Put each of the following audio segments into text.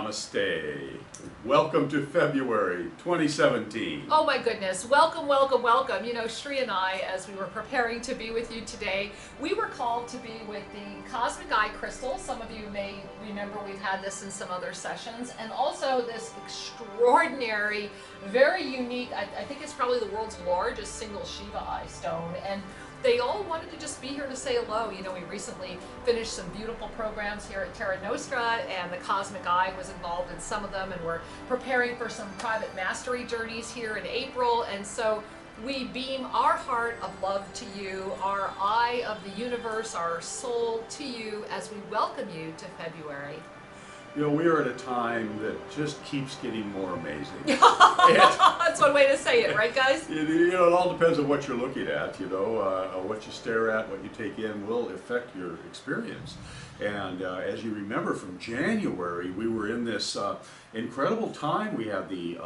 Namaste. Welcome to February 2017. Oh my goodness. Welcome, welcome, welcome. You know, Shri and I, as we were preparing to be with you today, we were called to be with the Cosmic Eye Crystal. Some of you may remember we've had this in some other sessions. And also this extraordinary, very unique, I think it's probably the world's largest single Shiva eye stone. And they all wanted to just be here to say hello. You know, we recently finished some beautiful programs here at Terra Nostra, and the Cosmic Eye was involved in some of them, and we're preparing for some private mastery journeys here in April. And so we beam our heart of love to you, our eye of the universe, our soul to you as we welcome you to February. You know, we are at a time that just keeps getting more amazing. That's one way to say it, right, guys? You know, it all depends on what you're looking at. You know, what you stare at, what you take in will affect your experience. And as you remember from January, we were in this incredible time. We had the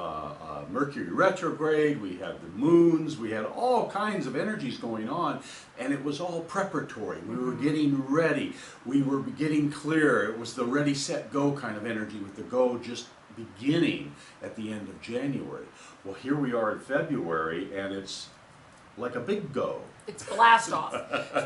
Mercury retrograde, we had the moons, we had all kinds of energies going on, and it was all preparatory. We were getting ready, we were getting clear. It was the ready, set, go kind of energy, with the go just beginning at the end of January. Well, here we are in February, and it's like a big go. It's blast off.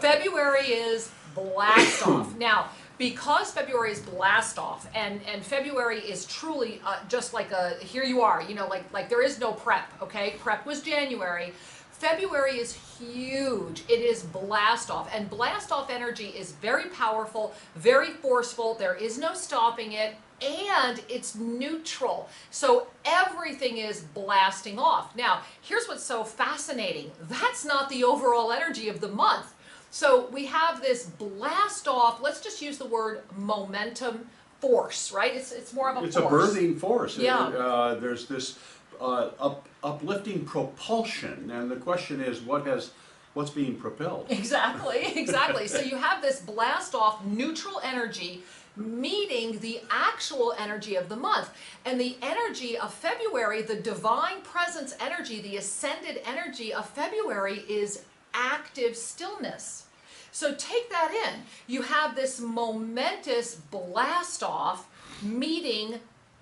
February is blast off. Now, because February is blast off, and February is truly just like a, here you are, you know, like there is no prep, okay? Prep was January. February is huge. It is blast off, and blast off energy is very powerful, very forceful. There is no stopping it, and it's neutral. So everything is blasting off. Now, here's what's so fascinating. That's not the overall energy of the month. So we have this blast off, let's just use the word momentum force, right? It's more of a force. It's a birthing force. Yeah. There's this uplifting propulsion, and the question is, what's being propelled? Exactly, exactly. So you have this blast off neutral energy meeting the actual energy of the month. And the energy of February, the divine presence energy, the ascended energy of February is active stillness. So take that in. You have this momentous blast off meeting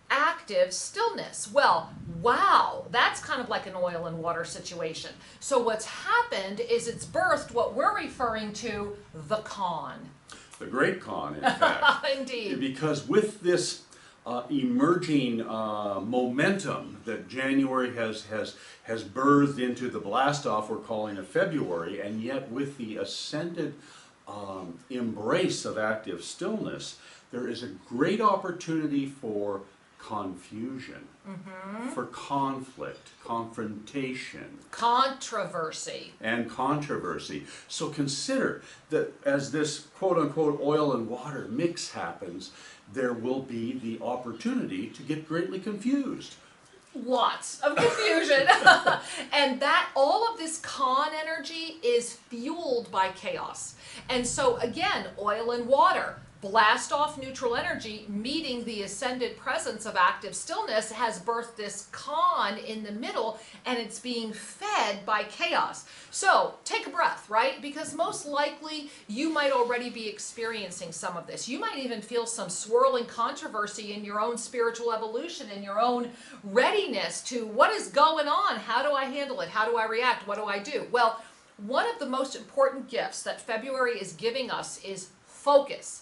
active stillness. Well, wow, that's kind of like an oil and water situation. So what's happened is it's birthed what we're referring to the con. The great con, in fact. Indeed. Because with this emerging momentum that January has birthed into the blast-off we're calling a February, and yet with the ascended embrace of active stillness, there is a great opportunity for confusion, for conflict, confrontation, controversy. And controversy. So consider that as this quote-unquote oil and water mix happens, there will be the opportunity to get greatly confused. Lots of confusion. And that all of this con energy is fueled by chaos. And so again, oil and water, blast off neutral energy meeting the ascended presence of active stillness has birthed this con in the middle, and it's being fed by chaos. So take a breath, right? Because most likely you might already be experiencing some of this. You might even feel some swirling controversy in your own spiritual evolution, in your own readiness to what is going on? How do I handle it? How do I react? What do I do? Well, one of the most important gifts that February is giving us is focus.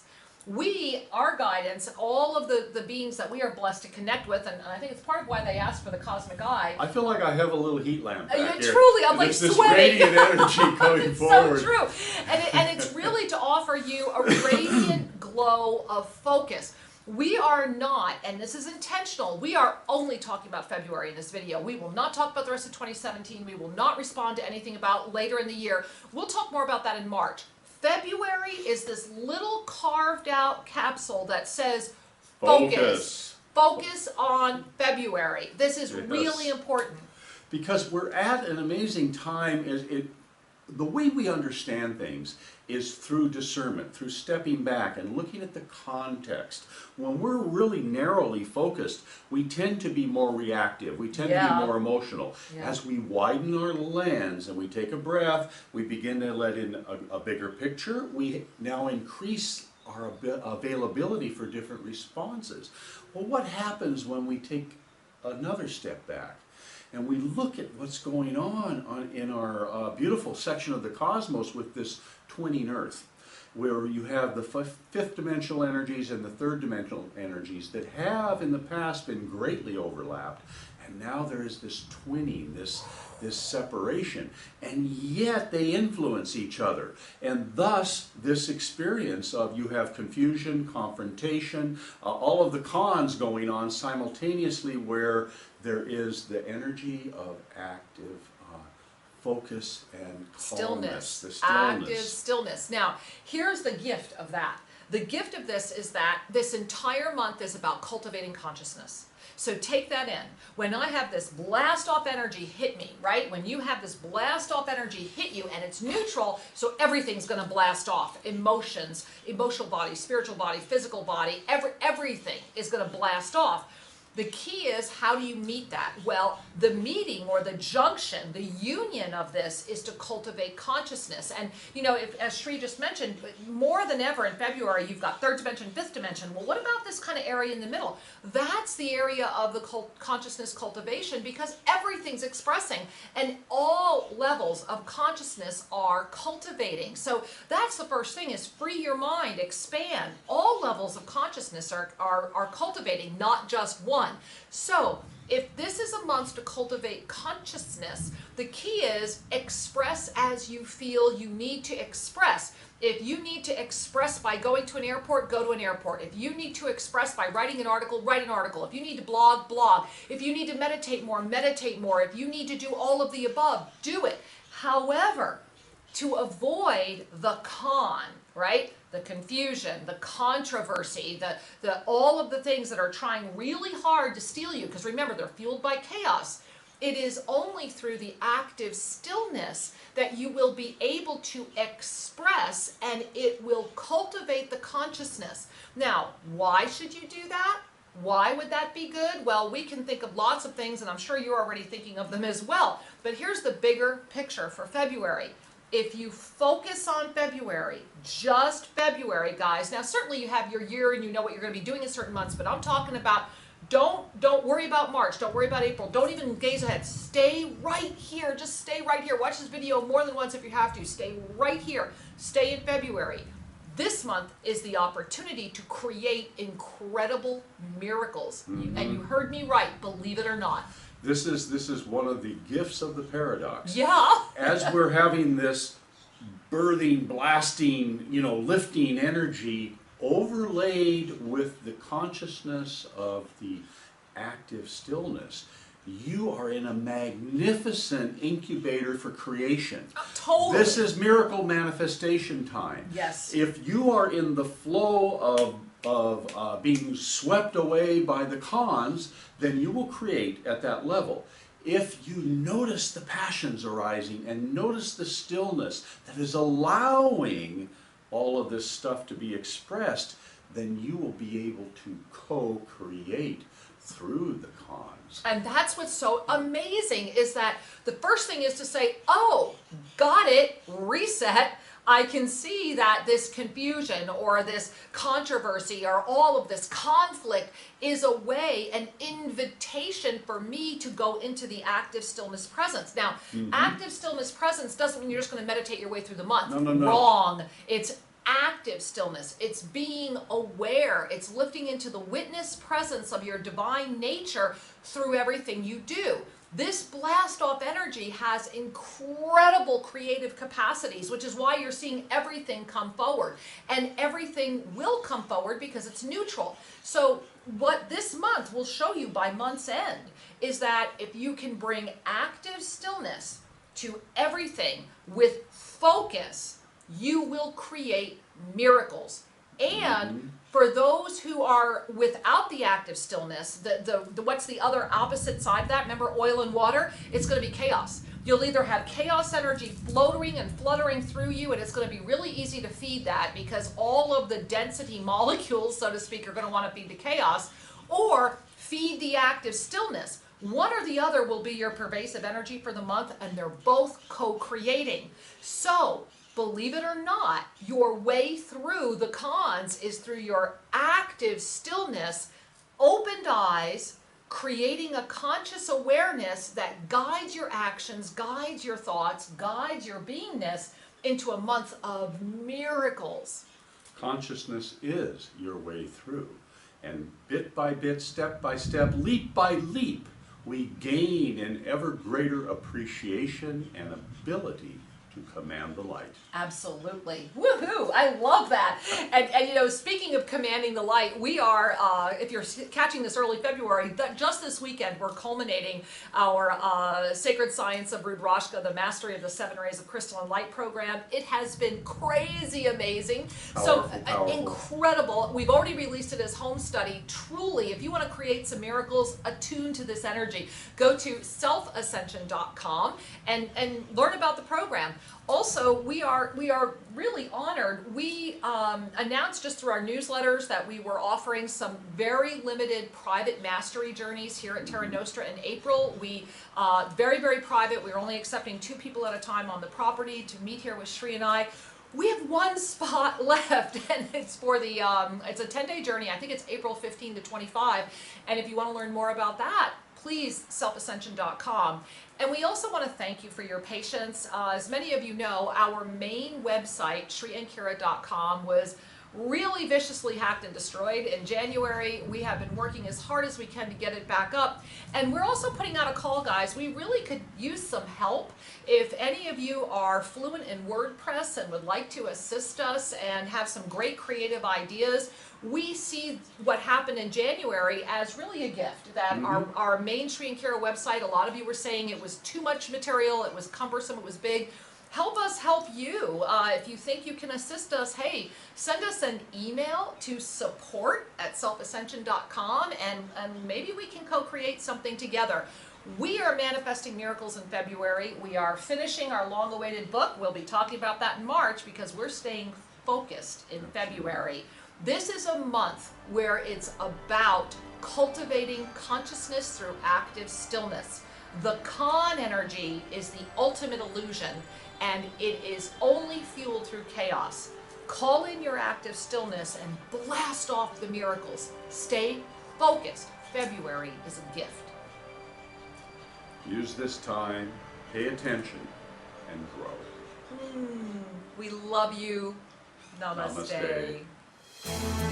Our guidance, all of the beings that we are blessed to connect with, and I think it's part of why they asked for the Cosmic Eye. I feel like I have a little heat lamp back here. Truly, I'm like this sweating. This radiant energy coming It's forward. so true. And it's really to offer you a radiant glow of focus. We are not, and this is intentional, we are only talking about February in this video. We will not talk about the rest of 2017. We will not respond to anything about later in the year. We'll talk more about that in March. February is this little carved out capsule that says focus. Focus on February. This is really important. Because we're at an amazing time. The way we understand things is through discernment, through stepping back and looking at the context. When we're really narrowly focused, we tend to be more reactive. We tend to be more emotional. As we widen our lens and we take a breath, we begin to let in a bigger picture. We now increase our availability for different responses. Well, what happens when we take another step back and we look at what's going on in our beautiful section of the cosmos with this twinning Earth, where you have the fifth dimensional energies and the third dimensional energies that have in the past been greatly overlapped, and now there is this twinning, this separation, and yet they influence each other. And thus, this experience of you have confusion, confrontation, all of the cons going on simultaneously, where there is the energy of active focus and calmness, the stillness. Active stillness. Now, here's the gift of that. The gift of this is that this entire month is about cultivating consciousness. So take that in. When I have this blast off energy hit me, right? When you have this blast off energy hit you and it's neutral, so everything's going to blast off. Emotions, emotional body, spiritual body, physical body, everything is going to blast off. The key is, how do you meet that? Well, the meeting or the junction, the union of this is to cultivate consciousness. And, you know, as Sri just mentioned, more than ever in February, you've got third dimension, fifth dimension. Well, what about this kind of area in the middle? That's the area of the consciousness cultivation, because everything's expressing and all levels of consciousness are cultivating. So that's the first thing, is free your mind, expand. All levels of consciousness are cultivating, not just one. So if this is a month to cultivate consciousness, the key is express as you feel you need to express. If you need to express by going to an airport, go to an airport. If you need to express by writing an article, write an article. If you need to blog, blog. If you need to meditate more, meditate more. If you need to do all of the above, do it. However, to avoid the con, right? The confusion, the controversy, the all of the things that are trying really hard to steal you, because remember, they're fueled by chaos. It is only through the active stillness that you will be able to express, and it will cultivate the consciousness. Now, why should you do that? Why would that be good? Well, we can think of lots of things, and I'm sure you're already thinking of them as well. But here's the bigger picture for February. If you focus on February, just February, guys. Now, certainly you have your year and you know what you're going to be doing in certain months, but I'm talking about don't worry about March. Don't worry about April. Don't even gaze ahead. Stay right here. Just stay right here. Watch this video more than once if you have to. Stay right here. Stay in February. This month is the opportunity to create incredible miracles. Mm-hmm. And you heard me right, believe it or not. This is one of the gifts of the paradox. Yeah. As we're having this birthing, blasting, lifting energy overlaid with the consciousness of the active stillness, you are in a magnificent incubator for creation. Totally. This is miracle manifestation time. Yes. If you are in the flow of being swept away by the cons, then you will create at that level. If you notice the passions arising and notice the stillness that is allowing all of this stuff to be expressed, then you will be able to co-create through the cons. And that's what's so amazing, is that the first thing is to say, oh, got it, reset. I can see that this confusion or this controversy or all of this conflict is a way, an invitation for me to go into the active stillness presence. Now, active stillness presence doesn't mean you're just going to meditate your way through the month. No. Wrong. It's active stillness. It's being aware. It's lifting into the witness presence of your divine nature through everything you do. This blast off energy has incredible creative capacities, which is why you're seeing everything come forward. And everything will come forward because it's neutral. So what this month will show you by month's end is that if you can bring active stillness to everything with focus, you will create miracles. And for those who are without the active stillness, what's the other opposite side of that? Remember oil and water? It's going to be chaos. You'll either have chaos energy floating and fluttering through you, and it's going to be really easy to feed that because all of the density molecules, so to speak, are going to want to feed the chaos, or feed the active stillness. One or the other will be your pervasive energy for the month, and they're both co-creating. So believe it or not, your way through the cons is through your active stillness, opened eyes, creating a conscious awareness that guides your actions, guides your thoughts, guides your beingness into a month of miracles. Consciousness is your way through. And bit by bit, step by step, leap by leap, we gain an ever greater appreciation and ability to command the light. Absolutely. Woohoo! I love that. And you know, speaking of commanding the light, we are, if you're catching this early February, just this weekend, we're culminating our Sacred Science of Rudrashka, the Mastery of the 7 Rays of Crystalline Light program. It has been crazy amazing. Powerful. Incredible. We've already released it as home study. Truly, if you want to create some miracles attuned to this energy, go to Self-Ascension.com and learn about the program. Also, we are really honored. We announced just through our newsletters that we were offering some very limited private mastery journeys here at Terra Nostra in April. We very, very private. We're only accepting 2 people at a time on the property to meet here with Shri and I. We have 1 spot left, and it's for the it's a 10-day journey. I think it's April 15 to 25. And if you want to learn more about that, please selfascension.com. And we also want to thank you for your patience. As many of you know, our main website, shriankira.com, was really viciously hacked and destroyed. In January, we have been working as hard as we can to get it back up. And we're also putting out a call, guys. We really could use some help. If any of you are fluent in WordPress and would like to assist us and have some great creative ideas, we see what happened in January as really a gift. That our main Shri and Kira website, a lot of you were saying it was too much material, it was cumbersome, it was big. Help us help you. If you think you can assist us, hey, send us an email to support@selfascension.com and maybe we can co-create something together. We are manifesting miracles in February. We are finishing our long-awaited book. We'll be talking about that in March because we're staying focused in February. This is a month where it's about cultivating consciousness through active stillness. The con energy is the ultimate illusion, and it is only fueled through chaos. Call in your active stillness and blast off the miracles. Stay focused. February is a gift. Use this time, pay attention, and grow. We love you. Namaste. Namaste.